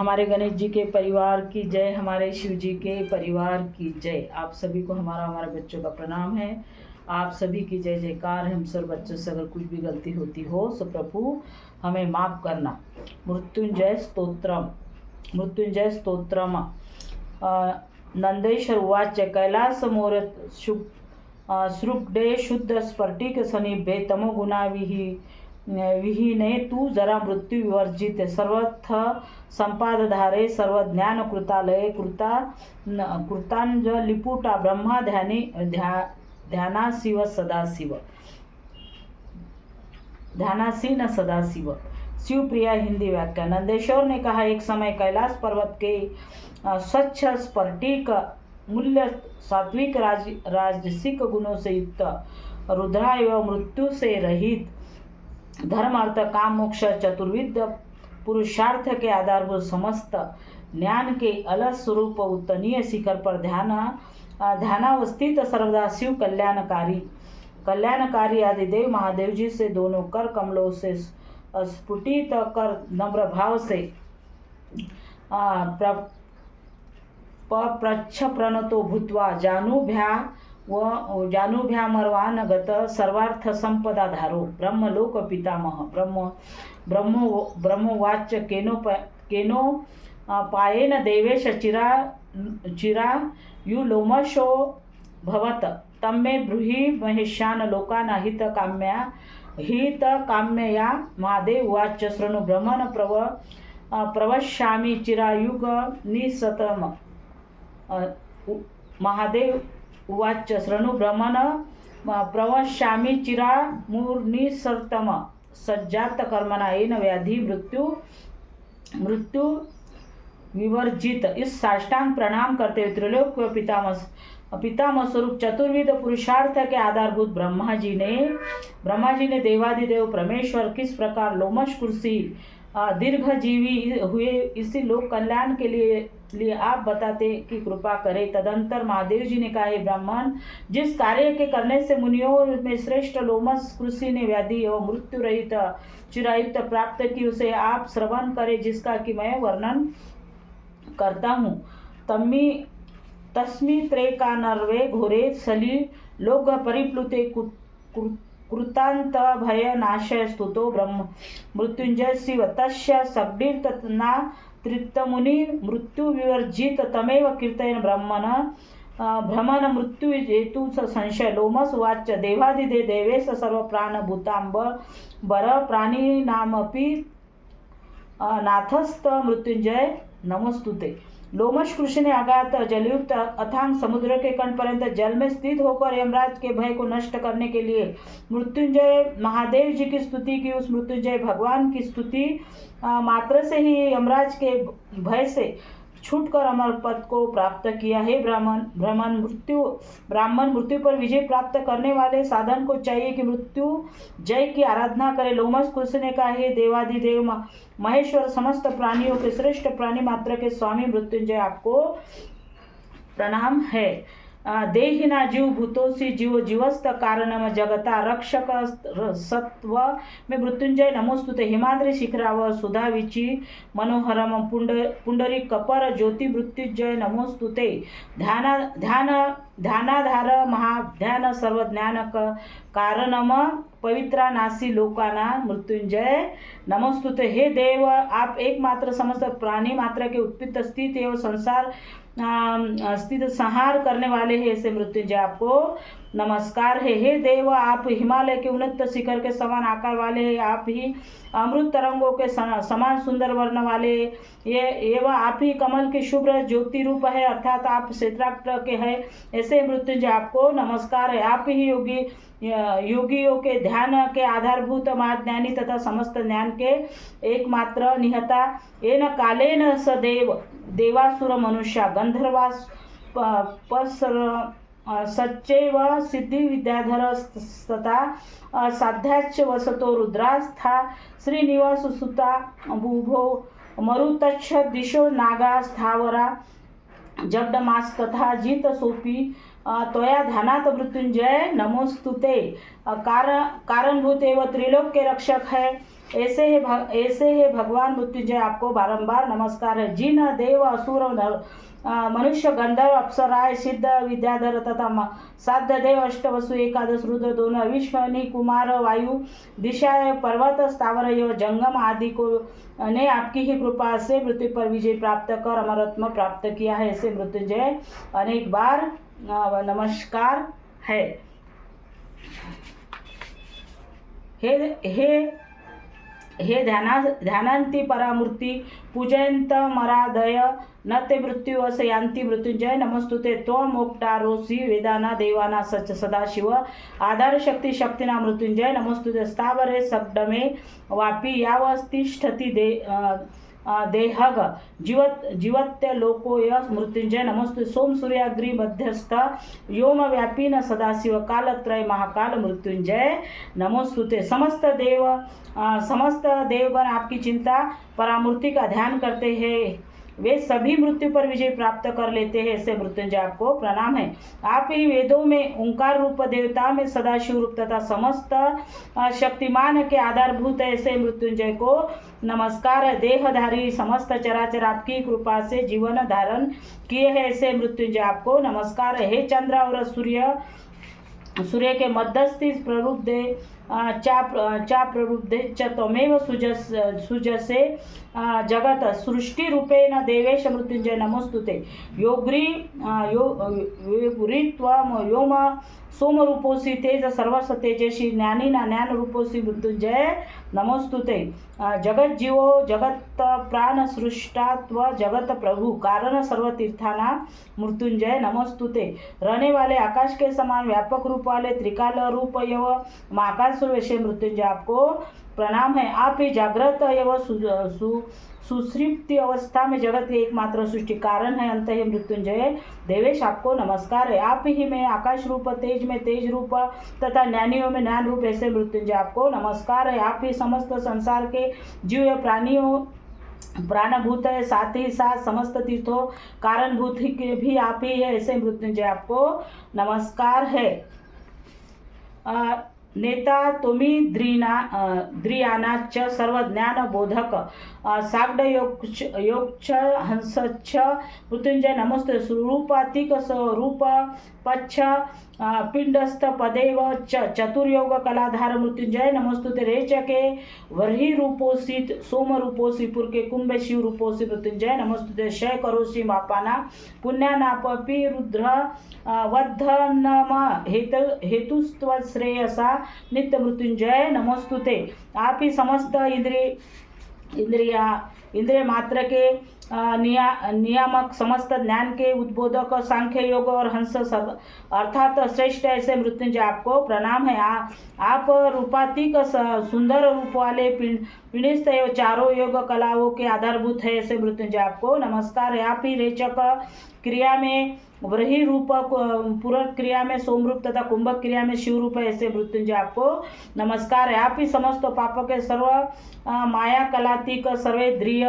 हमारे गणेश जी के परिवार की जय, हमारे शिव जी के परिवार की जय। आप सभी को हमारे बच्चों का प्रणाम है। आप सभी की जय जयकार है। हम सब बच्चों से अगर कुछ भी गलती होती हो सो प्रभु हमें माफ़ करना। मृत्युंजय स्तोत्रम नंदेश्वर उवाच कैलासमोरत सृग्डे शुद्ध स्फटिक सनिभे तमोगुणा विहीने तू जरा मृत्यु विवर्जित सर्वथ संपादधारे सर्वज्ञान कृतालये कृतांजलिपुटा ब्रह्मा ध्यानासीव सदाशिव ध्यानासीन सदाशिव। शिवप्रिया हिंदी व्याख्या। नंदेश्वर ने कहा, एक समय कैलाश पर्वत के स्वच्छ स्फटिक मूल्य सात्विक राजसिक गुणों से युक्त रुद्रा एवं मृत्यु से रहित धर्म अर्थ काम मोक्ष चतुर्विध पुरुषार्थ के आधारभूत समस्त ज्ञान के अलग स्वरूप उत्तनीय शिखर पर ध्यानावस्थित सर्वदा शिव कल्याणकारी आदिदेव महादेव जी से दोनों कर कमलों से स्फुटित कर नम्र भाव से प्रच्छ प्रणतो भूत्वा जानुभ्यामर्वानगत सर्वार्थ संपदा धारो ब्रह्मलोक पितामह ब्रह्मोवाच केनो पायेन देवेश चिरायुलोमशो भवत तम्मे ब्रूहि महेशान लोकाना हित काम्यया। महादेव उवाच शृणु ब्रह्मन् प्रवक्ष्यामि चिरायुग निसतम। महादेव उवाच शृणु ब्रह्मन् प्रवक्ष्यामि चिरामुर्निसर्तम सज्जात कर्मणा येन व्याधि मृत्यु विवर्जित। इस साष्टांग प्रणाम करते हुए त्रिलोक पितामह स्वरूप चतुर्विध पुरुषार्थ के आधारभूत ब्रह्मा जी ने देवादिदेव परमेश्वर किस प्रकार लोमश कुर्सी दीर्घजीवी हुए इसी लोक कल्याण के लिए आप बताते कि कृपा करें। तदंतर महादेव जी ने कहा, हे ब्राह्मण, जिस कार्य के करने से मुनियों में श्रेष्ठ लोमश कुर्सी ने व्याधि एवं मृत्यु रहित चिरायुक्त प्राप्त की उसे आप श्रवण करें, जिसका कि मैं वर्णन करता हूँ। तस्मित्रेकानर्वे घोरे सली लोक परिप्लुते कृतांत भय नाशय स्तुतो ब्रह्म मृत्युंजय शिव तस्य सग्डीर्तना त्रितमुनि मृत्यु विवर्जित तमेव कीर्तयन् भ्रमण मृत्यु हेतु संशय। लोमस उवाच देवादिदे देवेश सर्व प्राणभूतांबर प्राणिनामपि नाथस्थ मृत्युंजय नमोस्तुते। लोमश कृषि ने अगाध जलयुक्त अथांग समुद्र के कण पर्यंत जल में स्थित होकर यमराज के भय को नष्ट करने के लिए मृत्युंजय महादेव जी की स्तुति की। उस मृत्युंजय भगवान की स्तुति मात्र से ही यमराज के भय से छूटकर अमर पद को प्राप्त किया। हे ब्राह्मण मृत्यु पर विजय प्राप्त करने वाले साधन को चाहिए कि मृत्यु जय की आराधना करे। लोमश कुश ने कहा, हे देवादिदेव महेश्वर, समस्त प्राणियों के श्रेष्ठ प्राणी मात्र के स्वामी मृत्युंजय, आपको प्रणाम है। देहिना जीव भूतोसी जीव जीवस्त कारणम जगता रक्षक सत्व में मृत्युंजय नमोस्तुते। हिमाद्री शिखरावर सुधाविची मनोहरम पुंडरी कपर ज्योति मृत्युंजय नमोस्तुते। ध्यानाधार महाध्यान सर्वज्ञान कारणम पवित्रा नासी लोकाना मृत्युंजय नमोस्तुते। हे देव, आप एकमात्र समस्त प्राणी मात्र के उत्पित स्थित एवं संसार स्थित संहार करने वाले हैं, ऐसे मृत्युंजय आपको नमस्कार है। हे देव, आप हिमालय के उन्नत शिखर के समान आकार वाले हैं। आप ही अमृत तरंगों के समान सुंदर वर्ण वाले ये एवं आप ही कमल के शुभ्र ज्योति रूप है, अर्थात आप क्षेत्राक्ष के हैं, ऐसे मृत्युंजय आपको नमस्कार है। आप ही योगियों के ध्यान के आधारभूत महाज्ञानी तथा समस्त ज्ञान के एकमात्र निहता। येन कालेन स देवासुर मनुष्य गंधर्वा सच्चैव सिद्धि विद्याधरस्तथा साध्याच्च वसतो रुद्रास्था श्रीनिवास सुता बुभो मरुतच्छ दिशो नागा स्थावरा जगदमास तथा जित सोपी त्वया ध्यानात मृत्युंजय नमोस्तुते। कारणभूत एवं त्रिलोक के रक्षक है, ऐसे है भगवान मृत्युंजय, आपको बारंबार नमस्कार है। जिन देव असुर मनुष्य गंधर्व अप्सराय सिद्ध विद्याधर तथा साध्य देव अष्टवसु एकादश रुद्र दोनों विश्वनी कुमार वायु दिशाएं पर्वत स्थावर एवं जंगम आदि को ने आपकी ही कृपा से मृत्यु पर विजय प्राप्त कर अमरत्व प्राप्त किया है। ऐसे मृत्युंजय अनेक बार नमस्कार है। हे ध्यानांती परामूर्ति पूजयंत मरादय न ते मृत्यु अस यांती मृत्युंजय नमस्तुते त्वमोक्तारोसी वेदाना देवाना सच सदाशिव आधार शक्ती शक्तीना मृत्युंजय नमस्तुते स्थावरे सकडमे वापी यावस्तिष्ठती देहग जीवत्य लोकोय मृत्युंजय नमस्तु सोम सूर्याग्री मध्यस्थ व्योम व्यापी न सदाशिव कालत्रय महाकाल मृत्युंजय नमोस्तुते। समस्त देवगण आपकी चिंता परामूर्ति का ध्यान करते हैं, वे सभी मृत्यु पर विजय प्राप्त कर लेते हैं। ऐसे मृत्युंजय आपको प्रणाम है। आप ही वेदों में ओंकार रूप देवता में सदाशिव रूप तथा समस्त शक्तिमान के आधारभूत ऐसे मृत्युंजय को नमस्कार है। देहधारी समस्त चराचर आपकी कृपा से जीवन धारण किए हैं। ऐसे मृत्युंजय आपको नमस्कार है। हे चंद्र और सूर्य के मध्यस्थी प्ररूप दे चा प्ररूप दे च त्वमेव सुजसे जगत सृष्टि रूपेण देवेश मृत्युंजय नमोस्तुते। योग्री त्वम व्योम सोम रूपोसी तेज सर्वस्व तेजसी ज्ञानी ना ज्ञान रूपोसी मृत्युंजय नमोस्तुते। जगत जीवो जगत प्राण सृष्टात्व जगत प्रभु कारण सर्व तीर्थाना मृत्युंजय नमोस्तुते। रहने वाले आकाश के समान व्यापक रूप वाले त्रिकाल रूप एवं महाकाल वैसे मृत्युंजय आपको प्रणाम है। आप ही जागृत एवं सुसुप्ति अवस्था में जगत के एकमात्र सृष्टि कारण है। अंत ही मृत्युंजय देवेश आपको नमस्कार है। आप ही में आकाश रूप तेज में तेज रूप तथा ज्ञानियों में ज्ञान रूप ऐसे मृत्युंजय आपको नमस्कार है। आप ही समस्त संसार के जीव प्राणियों प्राणभूत है, साथ ही साथ समस्त तीर्थों कारणभूत भी आप ही है। ऐसे मृत्युंजय आपको नमस्कार है। नेता तुम्ही द्रियानाच सर्वज्ञान बोधक साग्ड योगच हंसच्छ मृत्युंजय नमस्ते। स्वरूपातिक स्वरूप पच्छ पिंडस्थ पदेव चतुर्योग कलाधार मृत्युंजय नमस्तुते। रेचके वर्ही रूपोषित सोम रूपोषि पुरके कुंभ शिव रूपोषि मृत्युंजय नमस्तुते। क्षय करोषि मापाना पुण्यानापि रुद्र वद्धनम हेतुस्त्व श्रेयसा नित्य मृत्युंजय नमोस्तुते। आप ही समस्त इंद्रिय मात्र के नियामक समस्त ज्ञान के उद्बोधक सांख्य योग और हंस सब अर्थात श्रेष्ठ ऐसे मृत्युंजय आपको प्रणाम है। आप रूपातिक सुंदर रूप वाले पिंडिस्थ एवं चारों योग कलाओं के आधारभूत है। ऐसे मृत्युंजय आपको नमस्कार है। आप ही रेचक क्रिया में व्रही रूप पूरक क्रिया में सोमरूप तथा कुंभक क्रिया में शिव रूप है। ऐसे मृत्युंजय आपको नमस्कार है। आप ही समस्त पाप के सर्व माया कलातीक सर्वेद्रिय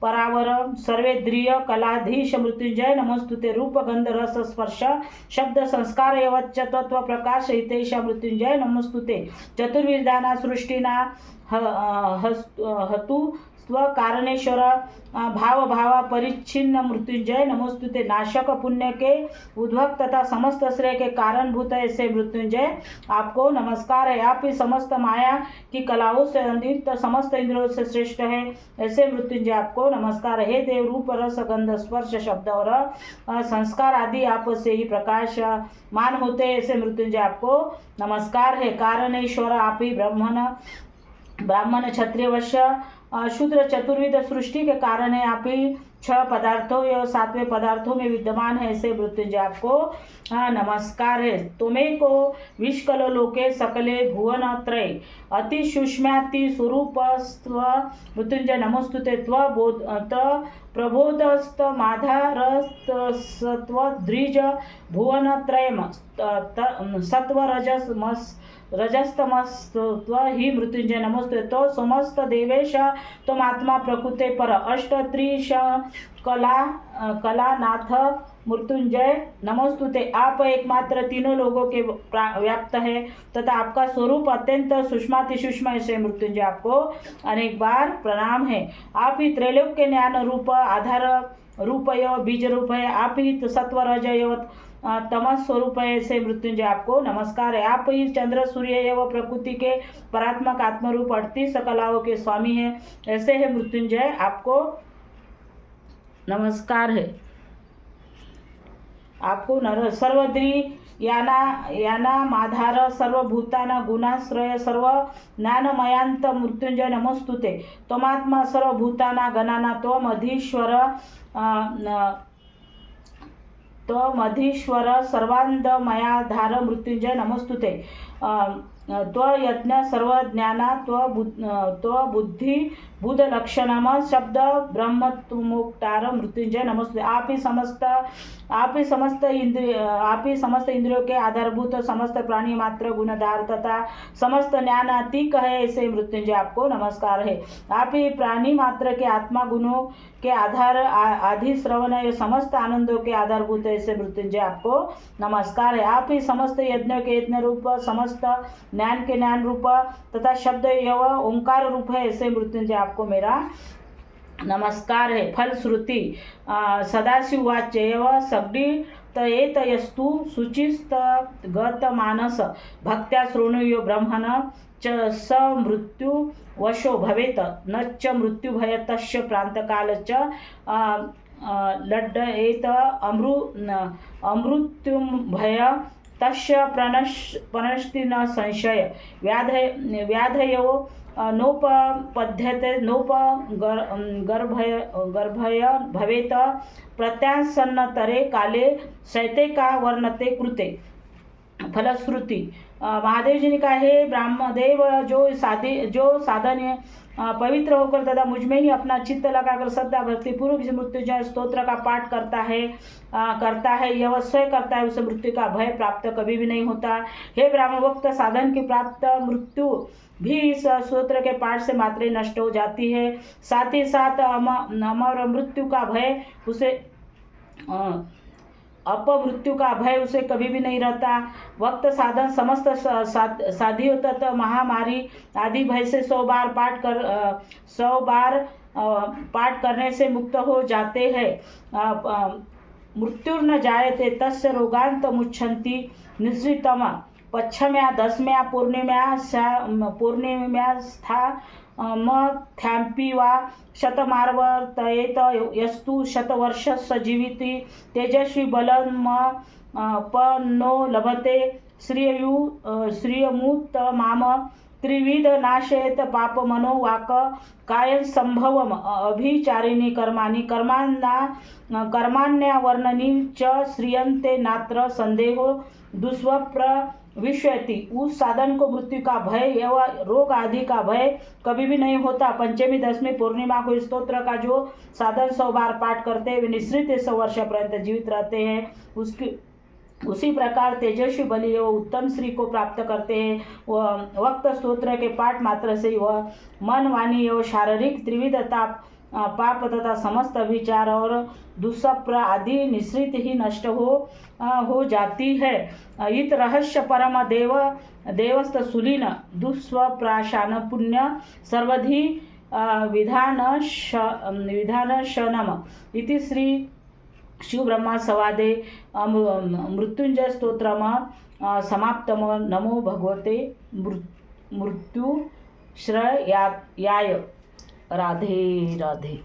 परावर सर्वेद्रिय कलाधीश मृत्युंजय नमस्तुते। रूप गंध रस स्पर्श शब्द संस्कार एवं तत्व प्रकाश हितेश मृत्युंजय नमस्तुते। चतुर्विधाना सृष्टिना हतु स्वकारणेश्वर भाव परिच्छिन्न मृत्युंजय नमोस्तुते। नाशक पुण्य के उद्भव तथा समस्त श्रेय के कारणभूत ऐसे मृत्युंजय आपको नमस्कार है। आप ही समस्त माया की कलाओं से अंधित समस्त इंद्रियों से श्रेष्ठ है। ऐसे मृत्युंजय आपको नमस्कार है। हे देव रूप रस गंध स्पर्श शब्द और संस्कार आदि आप से ही प्रकाश मान होते हैं। ऐसे मृत्युंजय आपको नमस्कार है। कारणेश्वर आप ही ब्राह्मण क्षत्रिय वैश्य शूद्र चतुर्विध सृष्टि के कारण है। आप ही 6 पदार्थों या 7वें पदार्थों में विद्यमान है। ऐसे मृत्युंजय आपको नमस्कार है। तुम्हें को विष्कल लोके सकले भुवन त्रय अति सूक्ष्माति स्वरूप मृत्युंजय नमोस्तुते। प्रबोधस्त माधारस्त सत्व द्विज भुवन त्रय सत्व रजस रजस्तमस्त्व ही मृत्युंजय नमोस्तुते। तो समस्त देवेश तुम आत्मा प्रकृते पर अष्टत्रिश कलानाथ मृत्युंजय नमोस्तुते। आप एकमात्र तीनों लोगों के व्याप्त है तथा आपका स्वरूप अत्यंत सूक्ष्माति सूक्ष्म से मृत्युंजय आपको अनेक बार प्रणाम है। आप ही त्रैलोक के ज्ञान रूप आधार रूप बीज रूप है। आप ही सत्व रज तमस स्वरूप है से मृत्युंजय आपको नमस्कार है। आप ही चंद्र सूर्य एवं प्रकृति के परात्मक आत्मरूप 38 कलाओं के स्वामी हैं, ऐसे है मृत्युंजय आपको नमस्कार है। आपको नर सर्वद्री याना माधार सर्वभूताना गुणाश्रय सर्व ज्ञानमयांत मृत्युंजय नमोस्तुते। त्वमात्मा सर्वभूताना गणाना त्वमधीश्वर सर्वांधमयाधार मृत्युंजय नमोस्तुते। त्वयज्ञ सर्वज्ञाना त्वबुद्धि बुधलक्षणम शब्द ब्रह्मत्वमुक्तार मृत्युंजय नमोस्तुते। आप ही समस्त इंद्रियों के आधारभूत समस्त प्राणी मात्र गुणधार तथा समस्त ज्ञानातीक है, ऐसे मृत्युंजय आपको नमस्कार है। आप ही प्राणी मात्र के आत्मा गुणों के आधार आदि श्रवण ये समस्त आनंदों के आधारभूत है, ऐसे मृत्युंजय आपको नमस्कार है। आप ही समस्त यज्ञ के यज्ञ रूप समस्त ज्ञान के ज्ञान रूप तथा शब्द एवं ओंकार रूप है, ऐसे मृत्युंजय आपको मेरा नमस्कार है। फलश्रुति सदाशिव वाच्य एवं सगडी तयेतयस्तु शुचिस्त गत मानस भक्त्या शृणुयो ब्रह्मण च स मृत्यु वशो भवेत न च मृत्यु भय तस्य प्रांतकाल च लड्डयेत अमृत्युम भय तस्य प्रणश्ति न संशय व्याधयो नोपपद्यते गर्भय भवेत प्रत्यासन्नतरे काले शैते का वर्णते कृते। फलश्रुति महादेव जी ने कहा है ब्रह्मदेव जो साधन पवित्र होकर तथा मुझ में ही अपना चित्त लगाकर श्रद्धा भक्ति पूर्वक मृत्युंजय स्तोत्र का पाठ करता है यह स्वयं करता है, उसे मृत्यु का भय प्राप्त कभी भी नहीं होता। हे ब्राह्मणोक्त साधन की प्राप्त मृत्यु भी इस स्तोत्र के पाठ से मात्र नष्ट हो जाती है। साथ ही साथ अमर मृत्यु का भय उसे अपमृत्यु का भय उसे कभी भी नहीं रहता। वक्त साधन समस्त साधियों तथा महामारी आदि भय से 100 बार पाठ करने से मुक्त हो जाते हैं। मृत्युर्न जायते तस्य रोगांत मुच्छन्ति निश्रितम पच्छम्या दशम्या पूर्णिम्या स्था मथ्याम्पि वा शतमार्वर्तयेत यस्तु शतवर्षस्य जीविति तेजस्वी बलमपन्नो लभते श्रियमुत माम त्रिविध नाशयेत पाप मनो वाक कायं संभवम अभिचारिणी कर्माणि कर्माण्या वर्णनी च श्रियन्ते नात्र संदेहो दुष्वप्र विश्वति। उस साधन को मृत्यु का भय एवं रोग आदि का भय कभी भी नहीं होता। पंचमी दशमी पूर्णिमा को इस स्तोत्र का जो साधन 100 बार पाठ करते हैं वे निश्चित 100 वर्ष पर्यंत जीवित रहते हैं। उसी प्रकार तेजस्वी बलि एवं उत्तम श्री को प्राप्त करते हैं। वह वक्त स्तोत्र के पाठ मात्र से वह मन वाणी एवं शारीरिक त्रिविध पाप तथा समस्त विचार और दुष्प्र आदि निश्चित ही नष्ट हो जाती है। इत रहस्य परम देवस्त सुलीन दुष्प्राशान पुण्य सर्वधि विधानशनम इति श्री शिव ब्रह्मा संवादे मृत्युंजय स्तोत्रम समाप्तम। नमो भगवते मृत्युश्रयाय। राधे राधे।